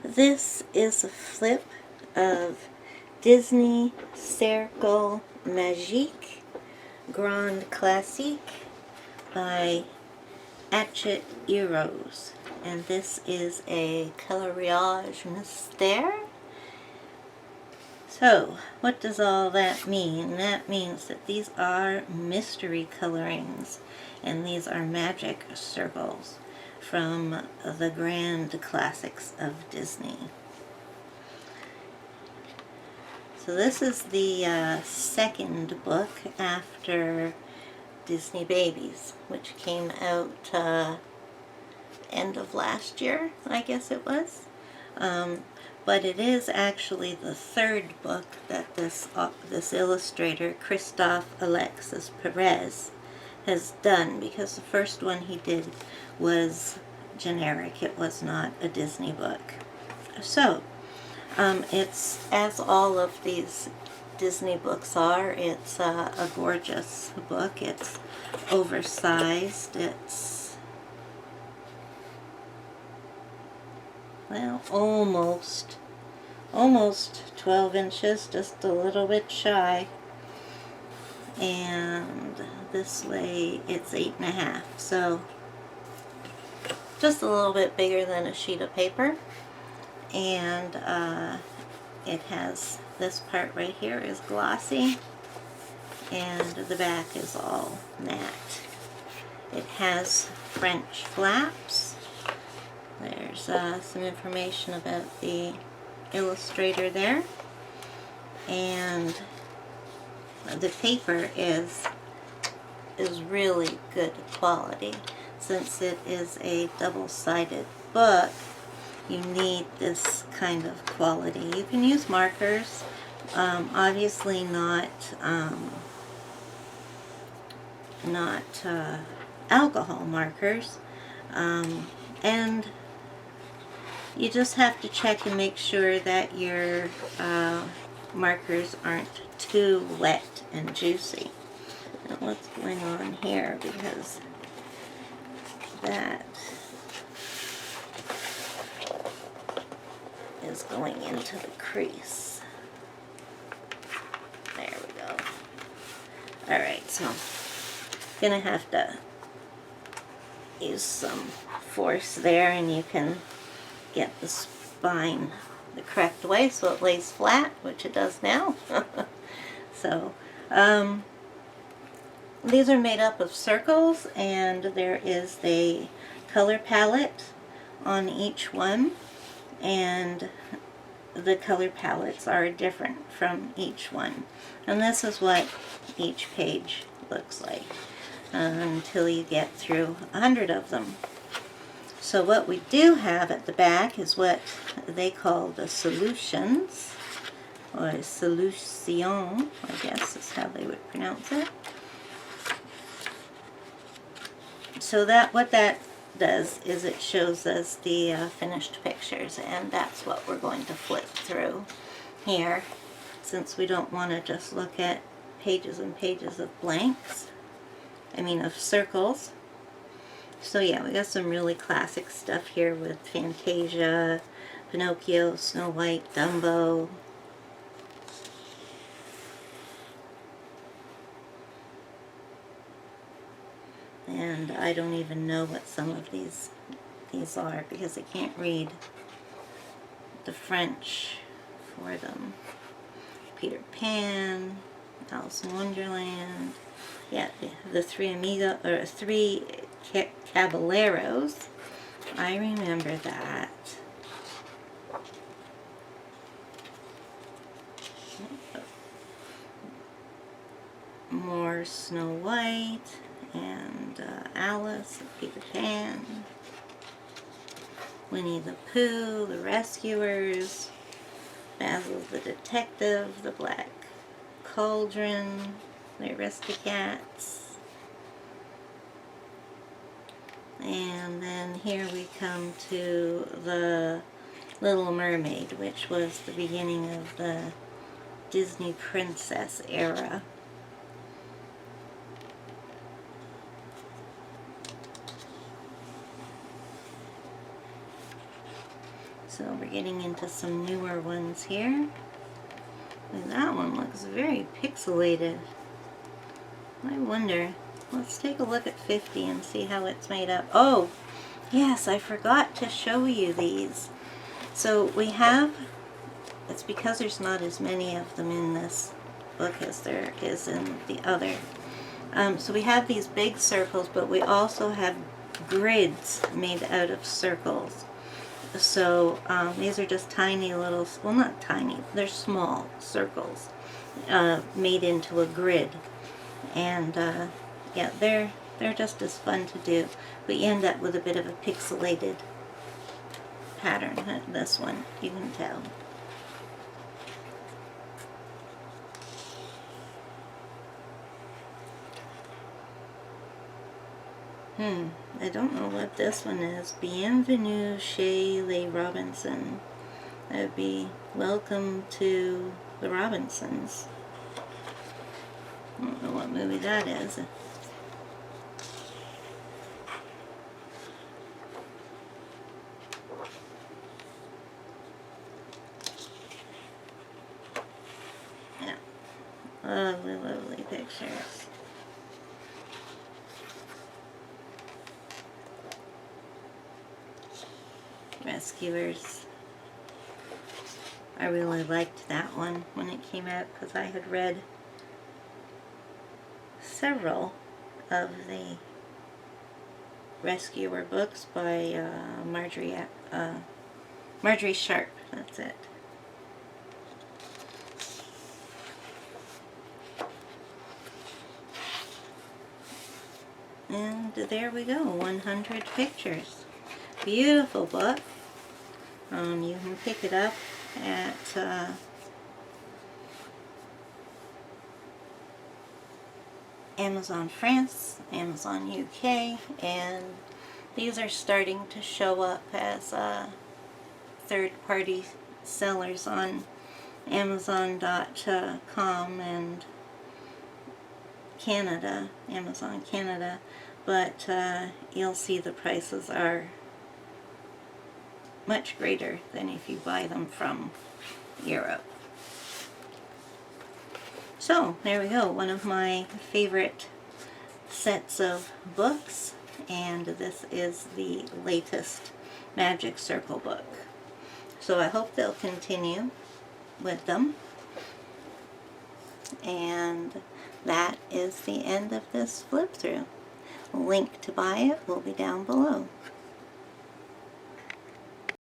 This is a flip of Disney Cercle Magique Grande Classiques by Hachette, and this is a coloriage mystère. So, what does all that mean? That means that these are mystery colorings, and these are magic circles from the Grande Classics of Disney. So this is the second book after Disney Babies, which came out end of last year, I guess it was. But it is actually the third book that this illustrator, Christophe Alexis Perez, has done, because the first one he did was generic. It was not a Disney book. So, it's, as all of these Disney books are, it's a gorgeous book. It's oversized. It's, well, almost 12 inches, just a little bit shy. And this way it's 8.5, so just a little bit bigger than a sheet of paper. And it has, this part right here is glossy, and the back is all matte. It has French flaps. There's some information about the illustrator there, and the paper is really good quality. Since it is a double-sided book, you need this kind of quality. You can use markers, obviously not alcohol markers, and you just have to check and make sure that your markers aren't too wet and juicy. Now, what's going on here, because that is going into the crease. There we go. Alright, so I'm gonna have to use some force there, and you can get the spine the correct way so it lays flat, which it does now. So, these are made up of circles, and there is a color palette on each one, and the color palettes are different from each one. And this is what each page looks like until you get through 100 of them. So what we do have at the back is what they call the solutions, or solution, I guess is how they would pronounce it. So that, what that does is it shows us the finished pictures, and that's what we're going to flip through here, since we don't want to just look at pages and pages of blanks, of circles. So yeah, we got some really classic stuff here with Fantasia, Pinocchio, Snow White, Dumbo. And I don't even know what some of these are, because I can't read the French for them. Peter Pan, Alice in Wonderland. Yeah, the three Caballeros. I remember that. More Snow White and Alice and Peter Pan. Winnie the Pooh, the Rescuers, Basil the Detective, the Black Cauldron, the Aristocats. And then here we come to the Little Mermaid, which was the beginning of the Disney princess era. So we're getting into some newer ones here. And that one looks very pixelated. I wonder. Let's take a look at 50 and see how it's made up. Oh, yes, I forgot to show you these. So we have, it's because there's not as many of them in this book as there is in the other. So we have these big circles, but we also have grids made out of circles. So these are just tiny little, well, not tiny, they're small circles made into a grid. And yeah, they're just as fun to do. We end up with a bit of a pixelated pattern. This one, you can tell. I don't know what this one is. Bienvenue chez les Robinson. That would be welcome to the Robinsons. I don't know what movie that is. Yeah. Lovely, lovely pictures. Rescuers. I really liked that one when it came out because I had read several of the Rescuer books by Marjorie Sharp. That's it. And there we go, 100 pictures. Beautiful book. You can pick it up at Amazon France, Amazon UK, and these are starting to show up as third-party sellers on Amazon.com and Canada, Amazon Canada, but you'll see the prices are much greater than if you buy them from Europe. So there we go, one of my favorite sets of books, and this is the latest Magic Circle book. So I hope they'll continue with them. And that is the end of this flip through. Link to buy it will be down below.